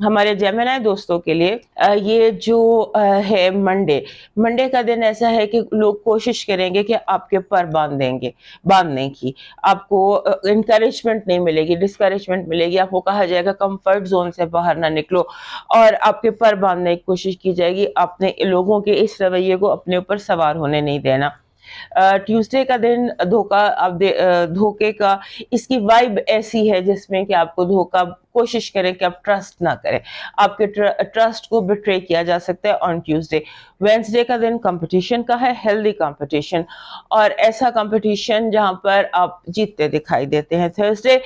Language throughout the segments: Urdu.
ہمارے جیمنائی دوستوں کے لیے یہ جو ہے منڈے کا دن ایسا ہے کہ لوگ کوشش کریں گے کہ آپ کے پر باندھنے کی آپ کو انکریجمنٹ نہیں ملے گی، ڈسکریجمنٹ ملے گی، آپ کو کہا جائے گا کمفرٹ زون سے باہر نہ نکلو، اور آپ کے پر باندھنے کی کوشش کی جائے گی، اپنے لوگوں کے اس رویے کو اپنے اوپر سوار ہونے نہیں دینا۔ ٹیوزڈے کا دن دھوکے کا، اس کی وائب ایسی ہے جس میں کہ آپ کو دھوکا، کوشش کریں کہ آپ ٹرسٹ نہ کریں، آپ کے ٹرسٹ کو بٹرے کیا جا سکتا ہے آن ٹیوزڈے۔ وینسڈے کا دن کمپٹیشن کا ہے، ہیلدی کمپٹیشن، اور ایسا کمپٹیشن جہاں پر آپ جیتتے دکھائی دیتے ہیں۔ تھرسڈے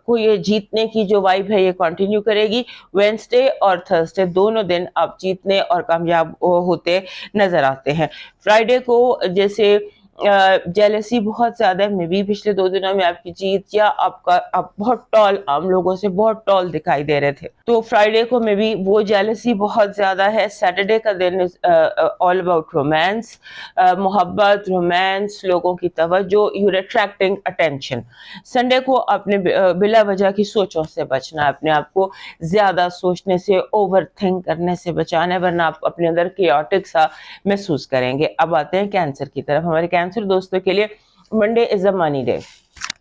کو یہ جیتنے کی جو وائب ہے یہ کنٹینیو کرے گی۔ وینسڈے اور تھرسڈے دونوں دن آپ جیتنے اور کامیاب ہوتے نظر آتے ہیں۔ فرائیڈے کو جیسے جیلسی بہت زیادہ ہے، میں بھی پچھلے 2 دنوں میں آپ کی جیت یا آپ بہت ٹال، عام لوگوں سے بہت ٹال دکھائی دے رہے تھے، تو فرائیڈے کو میں بھی وہ جیلسی بہت زیادہ ہے۔ سیٹرڈے کا دن آل اباؤٹ رومانس، محبت، رومانس، لوگوں کی توجہ، یور اٹریکٹنگ اٹینشن۔ سنڈے کو اپنے بلا وجہ کی سوچوں سے بچنا ہے، اپنے آپ کو زیادہ سوچنے سے، اوور تھنک کرنے سے بچانا ہے، ورنہ آپ اپنے اندر کیوٹک سا محسوس کریں گے۔ اب آتے ہیں کینسر کی طرف۔ ہمارے کینسر دوستوں کے لیے منڈے از اے منی ڈے۔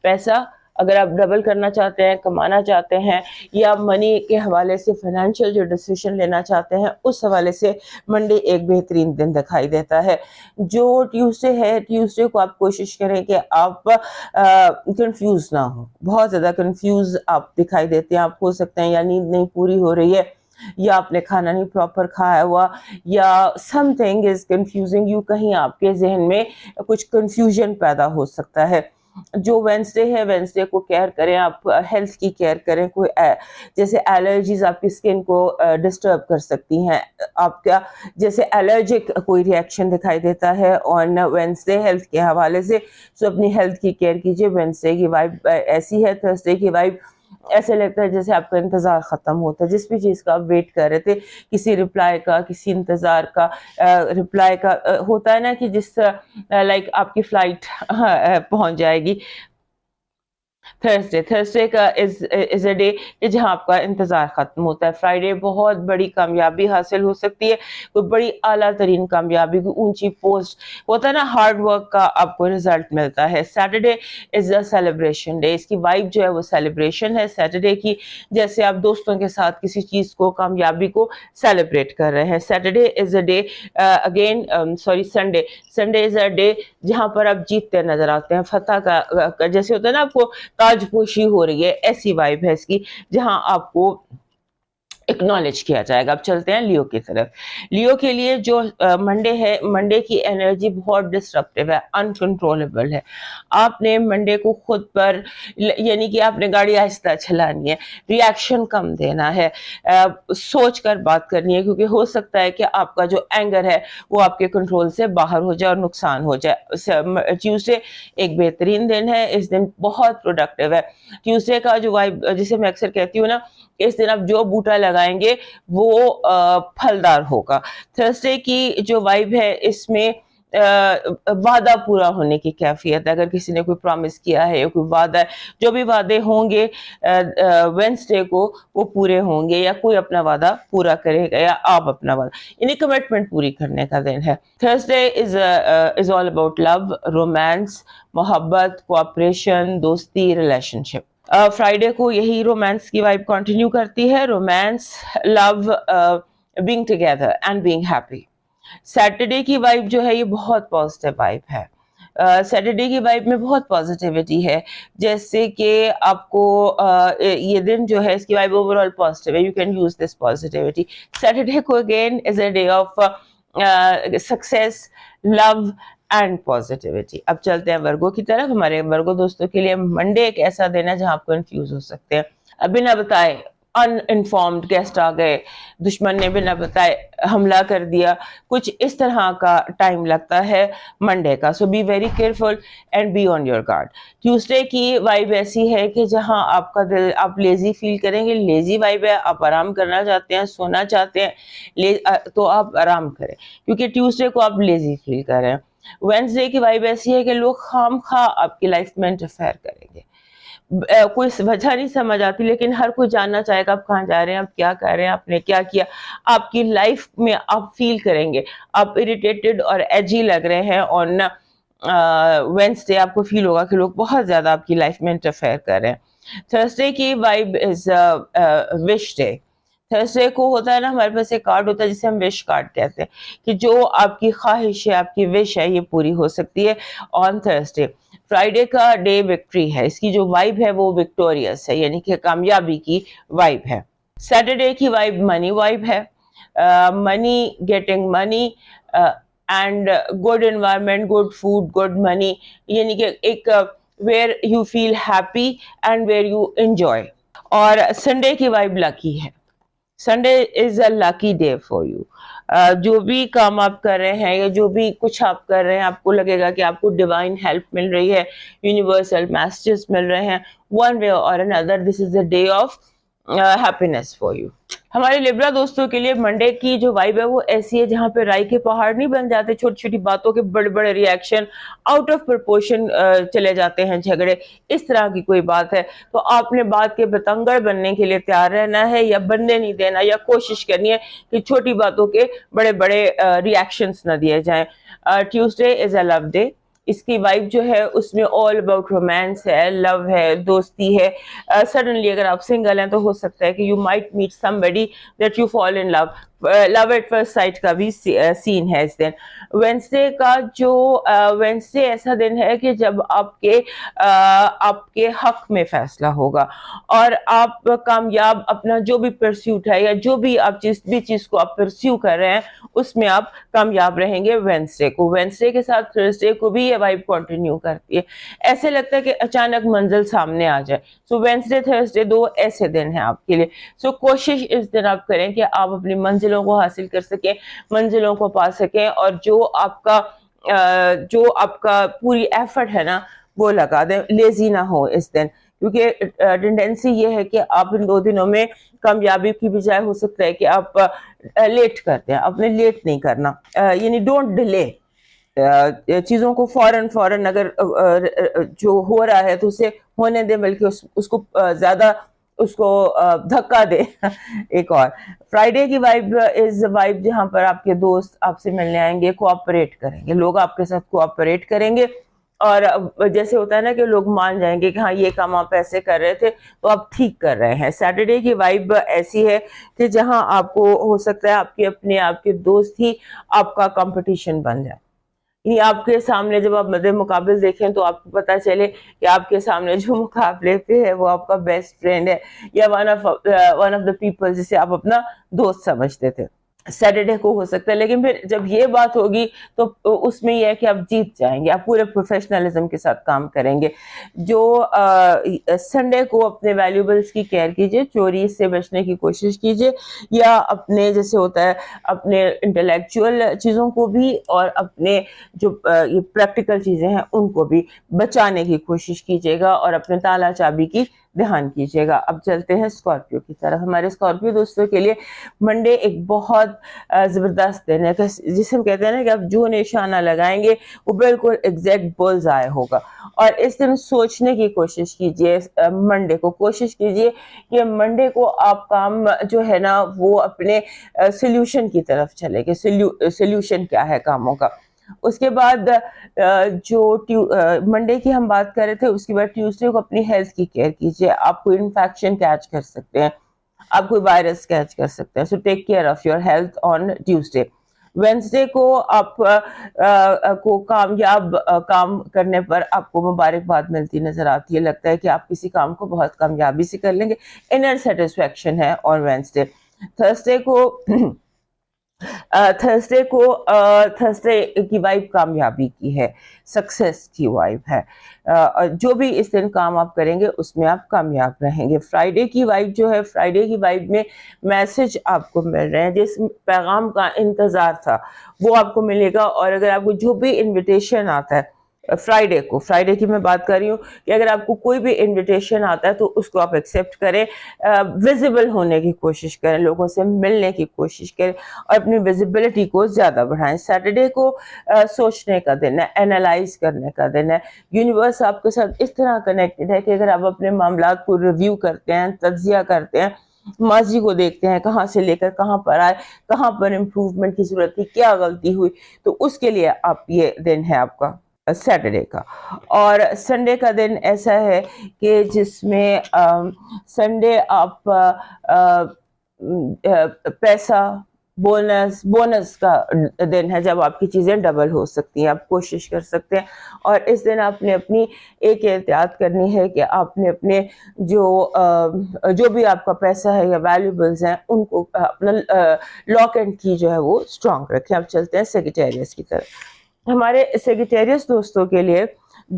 پیسہ اگر آپ ڈبل کرنا چاہتے ہیں، کمانا چاہتے ہیں، یا منی کے حوالے سے فائنینشیل جو ڈیسیشن لینا چاہتے ہیں، اس حوالے سے منڈے ایک بہترین دن دکھائی دیتا ہے۔ جو ٹیوزڈے ہے، ٹیوزڈے کو آپ کوشش کریں کہ آپ کنفیوز نہ ہوں، بہت زیادہ کنفیوز آپ دکھائی دیتے ہیں، آپ ہو سکتے ہیں یا نیند نہیں پوری ہو رہی ہے، یا آپ نے کھانا نہیں پراپر کھایا ہوا، یا some thing is confusing you, کہیں آپ کے ذہن میں کچھ کنفیوژن پیدا ہو سکتا ہے۔ جو وینسڈے ہے، وینسڈے کو کیئر کریں، آپ ہیلتھ کی کیئر کریں، کوئی جیسے الرجیز آپ کی اسکن کو ڈسٹرب کر سکتی ہیں، آپ کا جیسے الرجک کوئی ریئیکشن دکھائی دیتا ہے آن وینسڈے ہیلتھ کے حوالے سے، سو اپنی ہیلتھ کی کیئر کیجیے۔ وینسڈے کی وائب ایسی ہے، تھرسڈے کی وائب ایسے لگتا ہے جیسے آپ کا انتظار ختم ہوتا ہے، جس بھی چیز کا آپ ویٹ کر رہے تھے، کسی رپلائی کا، کسی انتظار کا، رپلائی کا ہوتا ہے نا کہ جس لائک آپ کی فلائٹ پہنچ جائے گی۔ تھرسڈے کا از اے ڈے کہ جہاں آپ کا انتظار ختم ہوتا ہے۔ فرائیڈے بہت بڑی کامیابی حاصل ہو سکتی ہے، کوئی بڑی اعلیٰ ترین کامیابی، کوئی اونچی پوسٹ ہوتا ہے نا، ہارڈ ورک کا آپ کو رزلٹ ملتا ہے۔ Saturday is a celebration day, اس کی وائب جو ہے وہ سیلیبریشن ہے سیٹرڈے کی، جیسے آپ دوستوں کے ساتھ کسی چیز کو، کامیابی کو سیلیبریٹ کر رہے ہیں۔ Saturday is a day Sunday is a day جہاں پر آپ جیتتے نظر آتے ہیں، فتح کا جیسے ہوتا ہے نا، آپ کو تاج پوشی ہو رہی ہے، ایسی وائب ہے اس کی، جہاں آپ کو اکنالج کیا جائے گا۔ اب چلتے ہیں لیو کی طرف۔ لیو کے لیے جو منڈے ہے، منڈے کی انرجی بہت ڈسٹرپٹیو ہے، انکنٹرولبل ہے۔ آپ نے منڈے کو خود پر، یعنی کہ آپ نے گاڑی آہستہ چلانی ہے، ری ایکشن کم دینا ہے، سوچ کر بات کرنی ہے، کیونکہ ہو سکتا ہے کہ آپ کا جو اینگر ہے وہ آپ کے کنٹرول سے باہر ہو جائے اور نقصان ہو جائے۔ ٹیوزڈے ایک بہترین دن ہے، اس دن بہت پروڈکٹیو ہے۔ ٹیوزڈے کا جو وائب، جسے میں اکثر کہتی ہوں نا، اس دن آپ جو بوٹا لگائیں گے وہ پھلدار ہوگا۔ تھرسڈے کی جو وائب ہے، اس میں وعدہ پورا ہونے کی کیفیت ہے، اگر کسی نے کوئی پرامس کیا ہے یا کوئی وعدہ ہے، جو بھی وعدے ہوں گے وینسڈے کو وہ پورے ہوں گے، یا کوئی اپنا وعدہ پورا کرے گا یا آپ اپنا وعدہ، یعنی کمٹمنٹ پوری کرنے کا دن ہے۔ Thursday is all about love, romance, محبت، کوآپریشن، دوستی، ریلیشن شپ۔ فرائیڈے کو یہی رومانس کی وائب کنٹینیو کرتی ہے، romance, love, being together and being happy. Saturday کی وائب جو ہے یہ بہت پازیٹیو وائب ہے۔ سیٹرڈے کی وائب میں بہت پازیٹیوٹی ہے، جیسے کہ آپ کو یہ دن جو ہے اس کی وائب اوور آل پازیٹیو ہے، you can use this positivity. Saturday کو again is a day of success, love and positivity. اب چلتے ہیں ورگو کی طرف۔ ہمارے ورگو دوستوں کے لیے منڈے ایک ایسا دن ہے جہاں آپ کنفیوز ہو سکتے ہیں، بنا بتائے ان انفارمڈ گیسٹ آ گئے، دشمن نے بنا بتائے حملہ کر دیا، کچھ اس طرح کا ٹائم لگتا ہے منڈے کا، so be very careful and be on your guard. Tuesday کی وائب ایسی ہے کہ جہاں آپ کا دل، آپ لیزی فیل کریں گے، لیزی وائب ہے، آپ آرام کرنا چاہتے ہیں، سونا چاہتے ہیں، تو آپ آرام کریں، کیونکہ ٹیوزڈے کو آپ لیزی فیل کر رہے ہیں۔ وینسڈے کی وائب ایسی ہے کہ لوگ خام خواہ آپ کی لائف میں انٹرفیئر کریں گے، کوئی وجہ نہیں سمجھ آتی، لیکن ہر کوئی جاننا چاہے گا آپ کہاں جا رہے ہیں، آپ کیا کر رہے ہیں، آپ نے کیا کیا. آپ کی لائف میں آپ فیل کریں گے آپ اریٹیٹڈ اور ایجی لگ رہے ہیں. آن وینسڈے آپ کو فیل ہوگا کہ لوگ بہت زیادہ آپ کی لائف میں انٹرفیئر کر رہے ہیں. تھرسڈے کی وائب از وش ڈے. تھرسڈے کو ہوتا ہے نا، ہمارے پاس ایک کارڈ ہوتا ہے جسے ہم وش کارڈ کہتے ہیں، کہ جو آپ کی خواہش ہے، آپ کی وش ہے، یہ پوری ہو سکتی ہے آن تھرسڈے. فرائیڈے کا ڈے وکٹری ہے، اس کی جو وائب ہے وہ وکٹوریس ہے، یعنی کہ کامیابی کی وائب ہے. سیٹرڈے کی وائب منی وائب ہے، money, getting money and good environment, good food, good money, یعنی کہ ایک where you feel happy and where you enjoy. اور سنڈے کی وائب لکی ہے. Sunday is a lucky day for you. جو بھی کام آپ کر رہے ہیں یا جو بھی کچھ آپ کر رہے ہیں، آپ کو لگے گا کہ آپ کو ڈیوائن ہیلپ مل رہی ہے، یونیورسل میسجز مل رہے ہیں. ون وے اور another this is the day of happiness for you. ہمارے لبرا دوستوں کے لیے منڈے کی جو وائب ہے وہ ایسی ہے جہاں پہ رائی کے پہاڑ نہیں بن جاتے، چھوٹی چھوٹی باتوں کے بڑے بڑے ریئیکشن، آؤٹ آف پرپورشن چلے جاتے ہیں جھگڑے، اس طرح کی کوئی بات ہے تو آپ نے بات کے بتنگڑ بننے کے لیے تیار رہنا ہے، یا بننے نہیں دینا، یا کوشش کرنی ہے کہ چھوٹی باتوں کے بڑے بڑے ریئیکشنز نہ دیے جائیں. Tuesday is a love day. اس کی وائب جو ہے اس میں آل اباؤٹ رومانس ہے، لو ہے، دوستی ہے. سڈنلی اگر آپ سنگل ہیں تو ہو سکتا ہے کہ you might meet somebody that you fall in love. Love at first sight کا بھی سین ہے اس دن. وینسڈے کا جو وینسڈے ایسا دن ہے کہ جب آپ کے حق میں فیصلہ ہوگا اور آپ کامیاب اپنا جو بھی پرسیوٹ ہے یا جو بھی آپ جس بھی چیز کو آپ پرسیو کر رہے ہیں اس میں آپ کامیاب رہیں گے. وینسڈے کو، وینسڈے کے ساتھ تھرسڈے کو بھی یہ وائب کنٹینیو کرتی ہے. ایسے لگتا ہے کہ اچانک منزل سامنے آ جائے. سو وینسڈے تھرسڈے دو ایسے دن ہیں آپ کے لیے. سو کوشش اس دن آپ کریں کہ آپ اپنی منزلوں کو حاصل کر سکیں، منزلوں کو پا سکیں، اور جو آپ کا پوری ایفرٹ ہے نا وہ لگا دیں. لیزی نہ ہو اس دن، کیونکہ ٹینڈنسی یہ ہے کہ آپ ان 2 دنوں میں کامیابی کی بجائے ہو سکتا ہے کہ آپ لیٹ کرتے ہیں. آپ نے لیٹ نہیں کرنا، یعنی ڈونٹ ڈیلے چیزوں کو. فوراً اگر جو ہو رہا ہے تو اسے ہونے دے، بلکہ اس کو زیادہ اس کو دھکا دے. ایک اور فرائیڈے کی وائب از وائب جہاں پر آپ کے دوست آپ سے ملنے آئیں گے، کوآپریٹ کریں گے، لوگ آپ کے ساتھ کوآپریٹ کریں گے، اور جیسے ہوتا ہے نا کہ لوگ مان جائیں گے کہ ہاں یہ کام آپ ایسے کر رہے تھے تو آپ ٹھیک کر رہے ہیں. سیٹرڈے کی وائب ایسی ہے کہ جہاں آپ کو ہو سکتا ہے آپ کے دوست ہی آپ کا کمپٹیشن بن جائے. یعنی آپ کے سامنے جب آپ مد مقابل دیکھیں تو آپ کو پتا چلے کہ آپ کے سامنے جو مقابلے پہ ہے وہ آپ کا بیسٹ فرینڈ ہے، یا ون آف دا پیپل جسے آپ اپنا دوست سمجھتے تھے. سیٹرڈے کو ہو سکتا ہے، لیکن پھر جب یہ بات ہوگی تو اس میں یہ ہے کہ آپ جیت جائیں گے، آپ پورے پروفیشنلزم کے ساتھ کام کریں گے. جو سنڈے کو اپنے ویلیوبلز کی کیئر کیجیے، چوری سے بچنے کی کوشش کیجیے، یا اپنے جیسے ہوتا ہے اپنے انٹلیکچوئل چیزوں کو بھی اور اپنے جو یہ پریکٹیکل چیزیں ہیں ان کو بھی بچانے کی کوشش کیجیے گا، اور اپنے تالا چابی کی دھیان کیجیے گا. اب چلتے ہیں اسکارپیو کی طرف. ہمارے اسکارپیو دوستوں کے لیے منڈے ایک بہت زبردست دن ہے، جسے ہم کہتے ہیں نا کہ آپ جو نشانہ لگائیں گے وہ بالکل ایگزیکٹ بولز آئے ہوگا. اور اس دن سوچنے کی کوشش کیجیے، منڈے کو کوشش کیجیے کہ منڈے کو آپ کام جو ہے نا وہ اپنے سلیوشن کی طرف چلے کہ سلیوشن کیا ہے کاموں کا. اس کے بعد جو منڈے کی ہم بات کر رہے تھے، اس کے بعد ٹیوزڈے کو اپنی ہیلتھ کی کیئر کیجیے. آپ کو انفیکشن کیچ کر سکتے ہیں، آپ کوئی وائرس کیچ کر سکتے ہیں، so take care of your health on Tuesday. Wednesday کو آپ کو کامیاب کام کرنے پر آپ کو مبارکباد ملتی نظر آتی ہے. لگتا ہے کہ آپ کسی کام کو بہت کامیابی سے کر لیں گے، انر سیٹسفیکشن ہے آن وینسڈے. تھرسڈے کی وائب کامیابی کی ہے، سکسیس کی وائب ہے. جو بھی اس دن کام آپ کریں گے اس میں آپ کامیاب رہیں گے. فرائیڈے کی وائب جو ہے، فرائیڈے کی وائب میں میسج آپ کو مل رہے ہیں، جس پیغام کا انتظار تھا وہ آپ کو ملے گا. اور اگر آپ کو جو بھی انویٹیشن آتا ہے فرائیڈے کی میں بات کر رہی ہوں کہ اگر آپ کو کوئی بھی انویٹیشن آتا ہے تو اس کو آپ ایکسیپٹ کریں، ویزیبل ہونے کی کوشش کریں، لوگوں سے ملنے کی کوشش کریں اور اپنی ویزیبلٹی کو زیادہ بڑھائیں۔ سیٹرڈے کو سوچنے کا دن ہے، اینالائز کرنے کا دن ہے۔ یونیورس آپ کے ساتھ اس طرح کنیکٹڈ ہے کہ اگر آپ اپنے معاملات کو ریویو کرتے ہیں، تجزیہ کرتے ہیں، ماضی کو دیکھتے ہیں، کہاں سے لے کر کہاں پر آئے، کہاں پر امپروومنٹ کی ضرورت تھی، کیا غلطی ہوئی، تو اس کے لیے آپ یہ دن ہے آپ کا سیٹرڈے کا۔ اور سنڈے کا دن ایسا ہے کہ جس میں سنڈے آپ پیسہ، بونس کا دن ہے جب آپ کی چیزیں ڈبل ہو سکتی ہیں، آپ کوشش کر سکتے ہیں۔ اور اس دن آپ نے اپنی ایک احتیاط کرنی ہے کہ آپ نے اپنے جو بھی آپ کا پیسہ ہے یا ویلیوبلز ہیں ان کو اپنا لاک اینڈ کی جو ہے وہ اسٹرانگ رکھیں۔ اب چلتے ہیں سیگیٹیریس کی طرف۔ ہمارے سیگیٹیریس دوستوں کے لیے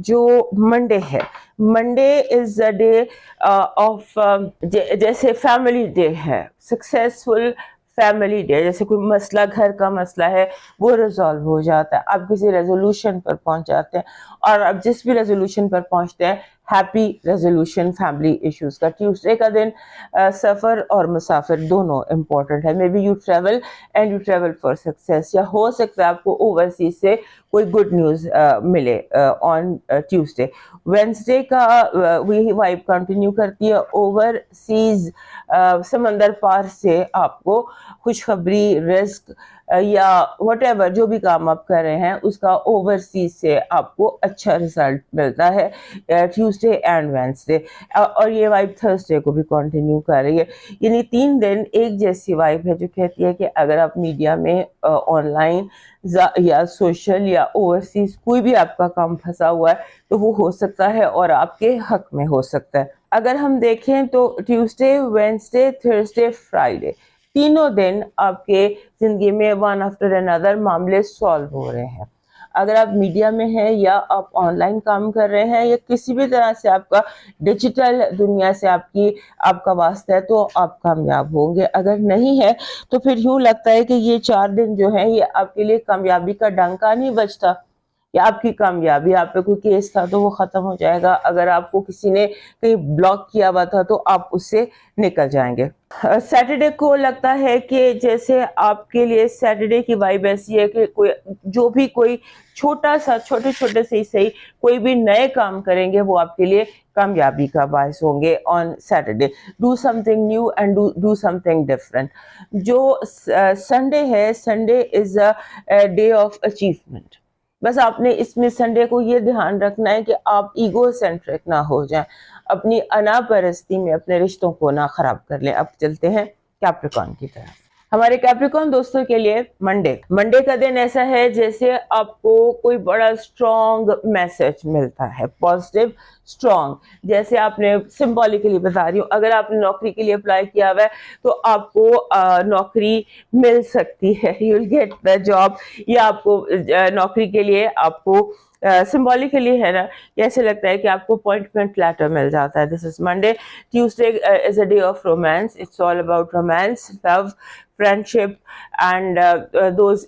جو منڈے ہے، Monday is a day of, جیسے فیملی ڈے ہے، سکسیسفل فیملی ڈے، جیسے کوئی مسئلہ، گھر کا مسئلہ ہے وہ ریزالو ہو جاتا ہے، آپ کسی ریزولوشن پر پہنچ جاتے ہیں، اور آپ جس بھی ریزولوشن پر پہنچتے ہیں ہیپی ریزولوشن فیملی ایشوز کا۔ ٹیوزڈے کا دن سفر اور مسافر دونوں امپورٹنٹ ہے، may be you travel and you travel for success, یا ہو سکتا ہے آپ کو اوورسیز سے کوئی گڈ نیوز ملے آن ٹیوزڈے۔ وینسڈے کا وہی وائب کنٹینیو کرتی ہے، اوورسیز سمندر پار سے آپ کو خوشخبری، رزق یا وٹ ایور جو بھی کام آپ کر رہے ہیں اس کا اوورسیز سے آپ کو اچھا رزلٹ ملتا ہے ٹیوزڈے اینڈ وینسڈے، اور یہ وائب تھرسڈے کو بھی کنٹینیو کر رہی ہے۔ یعنی 3 دن ایک جیسی وائب ہے جو کہتی ہے کہ اگر آپ میڈیا میں آن لائن یا سوشل یا اوورسیز کوئی بھی آپ کا کام پھنسا ہوا ہے تو وہ ہو سکتا ہے اور آپ کے حق میں ہو سکتا ہے۔ اگر ہم دیکھیں تو ٹیوزڈے، وینسڈے، تھرسڈے، فرائیڈے، تینوں دن آپ کے زندگی میں ون آفٹر اندر معاملے سالو ہو رہے ہیں۔ اگر آپ میڈیا میں ہیں یا آپ آن لائن کام کر رہے ہیں یا کسی بھی طرح سے آپ کا ڈیجیٹل دنیا سے آپ کا واسطہ ہے تو آپ کامیاب ہوں گے۔ اگر نہیں ہے تو پھر یوں لگتا ہے کہ یہ 4 دن جو ہیں یہ آپ کے لیے کامیابی کا ڈنکا نہیں بجتا، یا آپ کی کامیابی، آپ پہ کوئی کیس تھا تو وہ ختم ہو جائے گا، اگر آپ کو کسی نے کہیں بلاک کیا ہوا تھا تو آپ اس سے نکل جائیں گے۔ سیٹرڈے کو لگتا ہے کہ جیسے آپ کے لیے سیٹرڈے کی وائب ایسی ہے کہ کوئی چھوٹا سا، چھوٹے سے ہی صحیح، کوئی بھی نئے کام کریں گے وہ آپ کے لیے کامیابی کا باعث ہوں گے آن Saturday. Do some thing new and do some thing different. جو سنڈے ہے، Sunday is a day of achievement. بس آپ نے اس میں سنڈے کو یہ دھیان رکھنا ہے کہ آپ ایگو سینٹرک نہ ہو جائیں، اپنی انا پرستی میں اپنے رشتوں کو نہ خراب کر لیں۔ اب چلتے ہیں کیپریکن کی طرف۔ ہمارے کیپریکن دوستوں کے لیے منڈے کا دن ایسا ہے جیسے آپ کو کوئی بڑا اسٹرانگ میسج ملتا ہے، پازیٹیو اسٹرانگ، جیسے آپ نے سمبولیکلی بتا رہی ہوں، اگر آپ نے نوکری کے لیے اپلائی کیا ہوا ہے تو آپ کو نوکری مل سکتی ہے، you will get the job, یا آپ کو نوکری کے لیے آپ کو سمبولیکلی ہے نا، ایسے لگتا ہے کہ آپ کو اپوائنٹمنٹ لیٹر مل جاتا ہے۔ This is Monday. Tuesday is a day of romance, it's all about romance, love, friendship, and those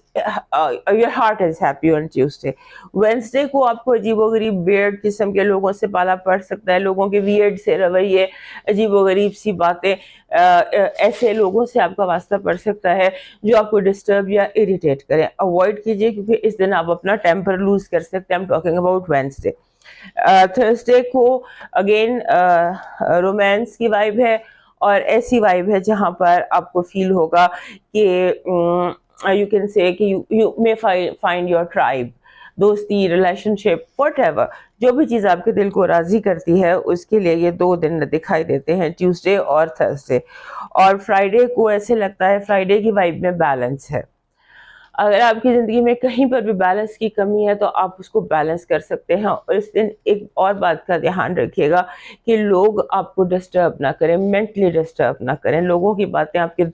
your heart is happy on Tuesday. Wednesday کو آپ کو عجیب و غریب ویئرڈ قسم کے لوگوں سے پالا پڑ سکتا ہے، لوگوں کے ویئرڈ سے رویے، عجیب و غریب سی باتیں، ایسے لوگوں سے آپ کا واسطہ پڑ سکتا ہے جو آپ کو ڈسٹرب یا اریٹیٹ کریں، اوائڈ کیجیے کیونکہ اس دن آپ اپنا ٹیمپر لوز کر سکتے ہیں۔ I'm talking about Wednesday. Thursday کو اگین رومانس کی وائب ہے، اور ایسی وائب ہے جہاں پر آپ کو فیل ہوگا کہ یو کین سے کہ you may find your tribe, دوستی، ریلیشن شپ، واٹ ایور، جو بھی چیز آپ کے دل کو راضی کرتی ہے اس کے لیے یہ 2 دن دکھائی دیتے ہیں، ٹیوزڈے اور تھرسڈے۔ اور فرائیڈے کو ایسے لگتا ہے فرائیڈے کی وائب میں بیلنس ہے۔ اگر آپ کی زندگی میں کہیں پر بھی بیلنس کی کمی ہے تو آپ اس کو بیلنس کر سکتے ہیں، اور اس دن ایک اور بات کا دھیان رکھیے گا کہ لوگ آپ کو ڈسٹرب نہ کریں، مینٹلی ڈسٹرب نہ کریں، لوگوں کی باتیں آپ کے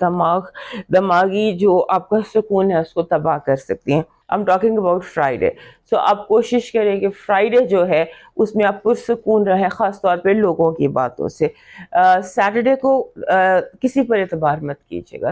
دماغی جو آپ کا سکون ہے اس کو تباہ کر سکتی ہیں۔ I'm talking about Friday. So آپ کوشش کریں کہ فرائیڈے جو ہے اس میں آپ پرسکون رہیں، خاص طور پہ لوگوں کی باتوں سے۔ سیٹرڈے کو کسی پر اعتبار مت کیجیے گا،